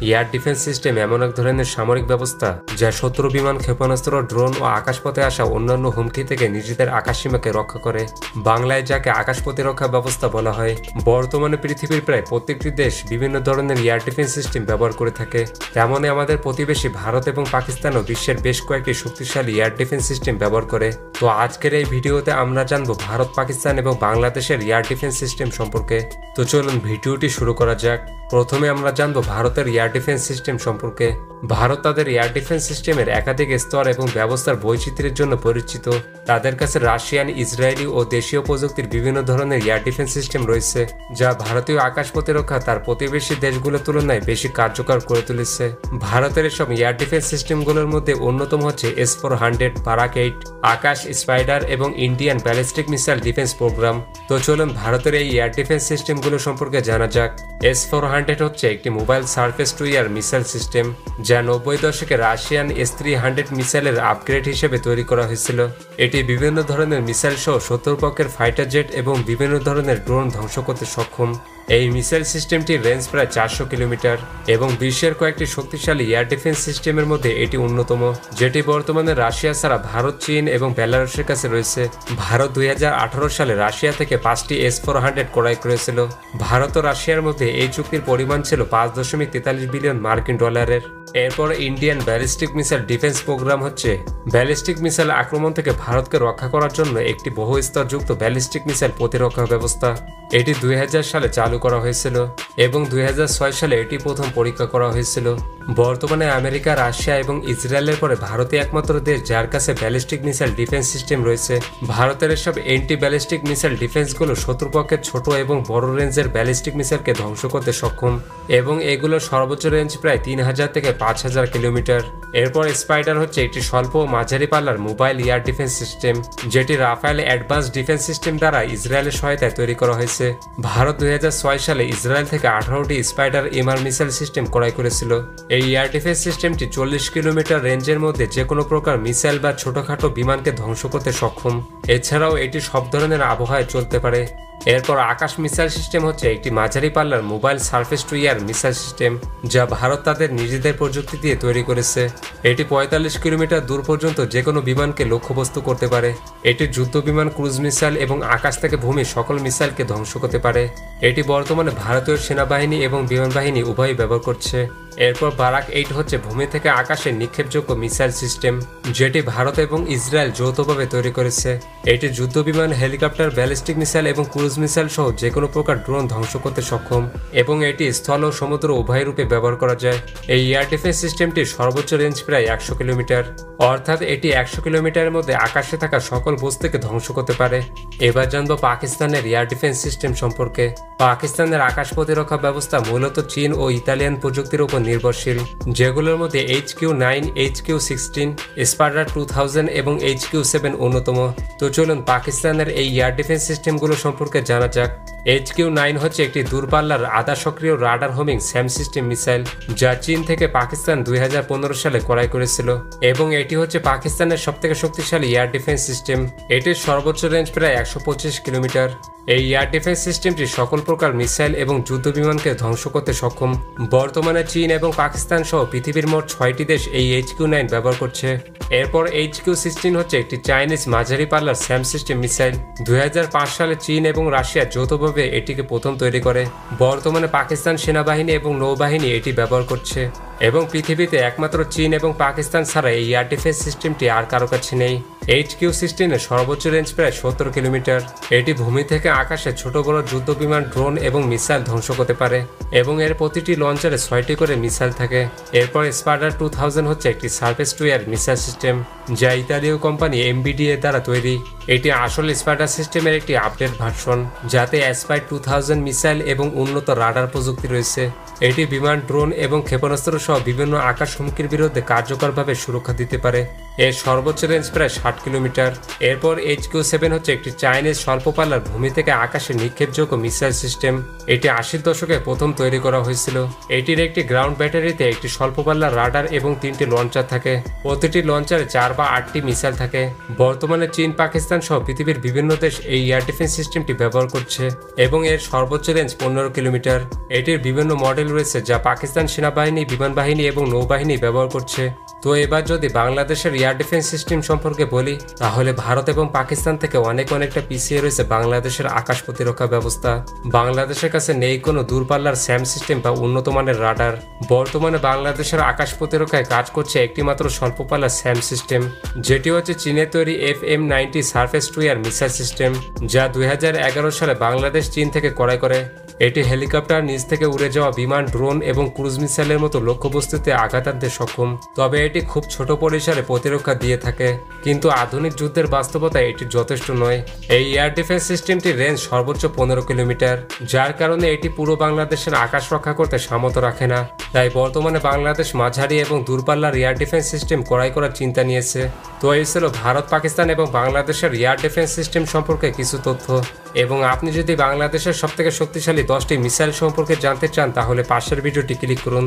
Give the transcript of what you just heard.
Air defence system এমন এক ধরনের সামরিক ব্যবস্থা যা শত্রু বিমান, ক্ষেপণাস্ত্র, ড্রোন ও আকাশপথে আসা অন্যান্য হুমকি থেকে নিজেদের আকাশসীমাকে রক্ষা করে। বাংলায় যাকে আকাশ প্রতিরক্ষা ব্যবস্থা বলা হয়। বর্তমানে পৃথিবীর প্রায় প্রত্যেকটি দেশ বিভিন্ন ধরনের এয়ার ডিফেন্স সিস্টেম ব্যবহার করে থাকে। তেমনই আমাদের প্রতিবেশী ভারত এবং পাকিস্তানও বিশ্বের বেশ কয়েকটি শক্তিশালী এয়ার ডিফেন্স সিস্টেম ব্যবহার করে। তো আজকের এই ভিডিওতে আমরা জানবো ভারত, পাকিস্তান এবং বাংলাদেশের এয়ার ডিফেন্স সিস্টেম সম্পর্কে। তো চলুন ভিডিওটি শুরু করা যাক। প্রথমে আমরা জানবো ভারতের এয়ার ডিফেন্স সিস্টেম সম্পর্কে। ভারত তাদের এয়ার ডিফেন্স সিস্টেমের একাধিক স্তর এবং ব্যবস্থার বৈচিত্র্যের জন্য পরিচিত। তাদের কাছে রাশিয়ান, ইসরায়েলি ও দেশীয় প্রযুক্তির বিভিন্ন ধরনের এয়ার ডিফেন্স সিস্টেম রয়েছে, যা ভারতীয় আকাশ প্রতিরক্ষা তার প্রতিবেশী দেশগুলোর তুলনায় বেশি কার্যকর করে তুলেছে। ভারতের এসব এয়ার ডিফেন্স সিস্টেমগুলোর মধ্যে অন্যতম হচ্ছে S-400, বারাক 8, আকাশ, স্পাইডার এবং Indian ballistic missile defence programme. তো চলুন ভারতের এই এয়ার ডিফেন্স সিস্টেমগুলো সম্পর্কে জানা যাক। S-400 হচ্ছে একটি mobile surface two air missile system, যা 90 দশকে রাশিয়ান S-300 মিসাইলের আপগ্রেড হিসেবে তৈরি করা হয়েছিল। এটি বিভিন্ন ধরনের মিসাইল সহ শত্রুপক্ষের ফাইটার জেট এবং বিভিন্ন ধরনের ড্রোন ধ্বংস করতে সক্ষম। এই মিসাইল সিস্টেমটির রেঞ্জ প্রায় 400 কিলোমিটার এবং বিশ্বের কয়েকটি শক্তিশালী এয়ার ডিফেন্স সিস্টেমের মধ্যে এটি অন্যতম, যেটি বর্তমানে রাশিয়া ছাড়া ভারত, চীন এবং বেলারুশের কাছে রয়েছে। ভারত 2018 সালে রাশিয়া থেকে 5টি S-400 ক্রয় করেছিল। ভারত ও রাশিয়ার মধ্যে এই চুক্তির পরিমাণ ছিল $5.43 বিলিয়ন মার্কিন ডলারের। এরপর Indian ballistic missile defence programme হচ্ছে ব্যালিস্টিক মিসাইল আক্রমণ থেকে ভারতকে রক্ষা করার জন্য একটি বহু স্তরযুক্ত ব্যালিস্টিক মিসাইল প্রতিরক্ষা ব্যবস্থা। এটি 2000 সালে চালু করা হয়েছিল এবং 2006 সালে এটি প্রথম পরীক্ষা করা হয়েছিল। বর্তমানে আমেরিকা, রাশিয়া এবং ইসরায়েলের পরে ভারতই একমাত্র দেশ যার কাছে ব্যালিস্টিক মিসাইল ডিফেন্স সিস্টেম রয়েছে। ভারতের এসব এন্টি ব্যালিস্টিক মিসাইল ডিফেন্সগুলো শত্রুপক্ষের ছোট এবং বড় রেঞ্জের ব্যালিস্টিক মিসাইলকে ধ্বংস করতে সক্ষম এবং এগুলোর সর্বোচ্চ রেঞ্জ প্রায় 3000 থেকে 5000 কিলোমিটার। এরপর স্পাইডার হচ্ছে একটি স্বল্প ও মাঝারি পাল্লার মোবাইল এয়ার ডিফেন্স সিস্টেম, যেটি রাফায়েল অ্যাডভান্স ডিফেন্স সিস্টেম দ্বারা ইসরায়েলের সহায়তায় তৈরি করা হয়েছে। ভারত 2006 সালে ইসরায়েল থেকে 18টি স্পাইডার এমআর মিসাইল সিস্টেম ক্রয় করেছিল। এই এয়ার ডিফেন্স সিস্টেমটি 40 কিলোমিটার রেঞ্জের মধ্যে যে কোনো প্রকার মিসাইল বা ছোটখাটো বিমানকে ধ্বংস করতে সক্ষম। এছাড়াও এটি সব ধরনের আবহাওয়ায় চলতে পারে। এরপর আকাশ মিসাইল সিস্টেম হচ্ছে একটি মাঝারি পাল্লার mobile surface two air missile system, যা ভারত তাদের নিজেদের প্রযুক্তি দিয়ে তৈরি করেছে। এটি 45 কিলোমিটার দূর পর্যন্ত যে কোনো বিমানকে লক্ষ্যবস্তু করতে পারে। এটি যুদ্ধ বিমান, ক্রুজ মিসাইল এবং আকাশ থেকে ভূমি সকল মিসাইলকে ধ্বংস করতে পারে। এটি বর্তমানে ভারতীয় সেনাবাহিনী এবং বিমান বাহিনী উভয়ই ব্যবহার করছে। এরপর বারাক 8 হচ্ছে ভূমি থেকে আকাশে নিক্ষেপযোগ্য মিসাইল সিস্টেম, যেটি ভারত এবং ইসরায়েল যৌথভাবে তৈরি করেছে। এটি যুদ্ধ বিমান, হেলিকপ্টার, ব্যালিস্টিক মিসাইল এবং ক্রুজ মিসাইল সহ যে কোনো প্রকার ড্রোন ধ্বংস করতে সক্ষম এবং এটি স্থল ও সমুদ্র উভয় রূপে ব্যবহার করা যায়। এই এয়ার ডিফেন্স সিস্টেমটির সর্বোচ্চ রেঞ্জ প্রায় 100 কিলোমিটার, অর্থাৎ এটি 100 কিলোমিটারের মধ্যে আকাশে থাকা সকল বস্তুকে ধ্বংস করতে পারে। এবার জানবো পাকিস্তানের এয়ার ডিফেন্স সিস্টেম সম্পর্কে। পাকিস্তানের আকাশ প্রতিরক্ষা ব্যবস্থা মূলত চীন ও ইতালিয়ান প্রযুক্তির উপর নির্ভরশীল, যেগুলোর মধ্যে HQ-9, HQ-16, স্পাইডার 2000 এবং HQ-7 অন্যতম। তো চলুন পাকিস্তানের এই এয়ার ডিফেন্স সিস্টেমগুলো সম্পর্কে জানা যাক। HQ-9 হচ্ছে একটি দূরপাল্লার আধা সক্রিয় radar homing Sam system missile, যা চীন থেকে পাকিস্তান 2015 সালে ক্রয় করেছিল এবং এটি হচ্ছে পাকিস্তানের সবথেকে শক্তিশালী এয়ার ডিফেন্স সিস্টেম। এটির সর্বোচ্চ রেঞ্জ প্রায় 125 কিলোমিটার। এই এয়ার ডিফেন্স সিস্টেমটি সকল প্রকার মিসাইল এবং যুদ্ধ বিমানকে ধ্বংস করতে সক্ষম। বর্তমানে চীন এবং পাকিস্তান সহ পৃথিবীর মোট 6টি দেশ এই HQ-9 ব্যবহার করছে। এরপর HQ-16 হচ্ছে একটি চাইনিজ মাঝারি পাল্লার স্যাম সিস্টেম মিসাইল। 2005 সালে চীন এবং রাশিয়া যৌথভাবে এটিকে প্রথম তৈরি করে। বর্তমানে পাকিস্তান সেনাবাহিনী এবং নৌবাহিনী এটি ব্যবহার করছে এবং পৃথিবীতে একমাত্র চীন এবং পাকিস্তান ছাড়া এই এয়ার ডিফেন্স সিস্টেমটি আর কারো কাছে নেই। HQ-16 এর সর্বোচ্চ রেঞ্জ প্রায় 70 কিলোমিটার। এটি ভূমি থেকে আকাশে ছোট বড় যুদ্ধ বিমান, ড্রোন এবং মিসাইল ধ্বংস করতে পারে এবং এর প্রতিটি লঞ্চারে 6টি করে মিসাইল থাকে। এরপর স্পাইডার 2000 হচ্ছে একটি surface two air missile system, যা ইতালীয় কোম্পানি MBDA দ্বারা তৈরি। এটি আসলে স্পাইডার সিস্টেমের একটি আপডেট ভার্সন, যাতে স্পাইড 2000 মিসাইল এবং উন্নত রাডার প্রযুক্তি রয়েছে। এটি বিমান, ড্রোন এবং ক্ষেপণাস্ত্র সহ বিভিন্ন আকাশ হুমকির বিরুদ্ধে কার্যকরভাবে সুরক্ষা দিতে পারে। এর সর্বোচ্চ রেঞ্জ প্রায় 60 কিলোমিটার। এরপর HQ-7 হচ্ছে একটি চাইনিজ স্বল্প পাল্লার ভূমি থেকে আকাশে নিক্ষেপযোগ্য মিসাইল সিস্টেম। এটি 80-র দশকে প্রথম তৈরি করা হয়েছিল। এটির একটি গ্রাউন্ড ব্যাটারিতে একটি স্বল্প পাল্লার রাডার এবং 3টি লঞ্চার থাকে। প্রতিটি লঞ্চারে 4 বা 8টি মিসাইল থাকে। বর্তমানে চীন, পাকিস্তান সহ পৃথিবীর বিভিন্ন দেশ এই এয়ার ডিফেন্স সিস্টেমটি ব্যবহার করছে এবং এর সর্বোচ্চ রেঞ্জ 15 কিলোমিটার। এটির বিভিন্ন মডেল রয়েছে যা পাকিস্তান সেনাবাহিনী, বিমান বাহিনী এবং নৌবাহিনী ব্যবহার করছে। তো এবার যদি বাংলাদেশের এয়ার ডিফেন্স সিস্টেম সম্পর্কে বলি, তাহলে ভারত এবং পাকিস্তান থেকে অনেকটা পিছিয়ে রয়েছে বাংলাদেশের আকাশ প্রতিরক্ষা ব্যবস্থা। বাংলাদেশের কাছে নেই কোনো দূরপাল্লার স্যাম সিস্টেম বা উন্নত মানের রাডার। বর্তমানে বাংলাদেশের আকাশ প্রতিরক্ষায় কাজ করছে একটিমাত্র স্বল্পপাল্লার স্যাম সিস্টেম, যেটি হচ্ছে চীনের তৈরি FM-90 surface two air missile system, যা 2011 সালে বাংলাদেশ চীন থেকে ক্রয় করে। এটি হেলিকপ্টার, নিচ থেকে উড়ে যাওয়া বিমান, ড্রোন এবং ক্রুজ মিসাইলের মতো লক্ষ্যবস্তুতে আঘাত আনতে সক্ষম। তবে এটি খুব ছোট পরিসরে প্রতিরক্ষা দিয়ে থাকে, কিন্তু আধুনিক যুদ্ধের বাস্তবতায় এটি যথেষ্ট নয়। এই এয়ার ডিফেন্স সিস্টেমটির রেঞ্জ সর্বোচ্চ 15 কিলোমিটার, যার কারণে এটি পুরো বাংলাদেশের আকাশ রক্ষা করতে সামর্থ্য রাখে না। তাই বর্তমানে বাংলাদেশ মাঝারি এবং দূরপাল্লার এয়ার ডিফেন্স সিস্টেম ক্রয় করার চিন্তা নিয়েছে। তো এই ছিল ভারত, পাকিস্তান এবং বাংলাদেশের এয়ার ডিফেন্স সিস্টেম সম্পর্কে কিছু তথ্য। এবং আপনি যদি বাংলাদেশের সবথেকে শক্তিশালী 10টি মিসাইল সম্পর্কে জানতে চান, তাহলে পাশের ভিডিওটি ক্লিক করুন।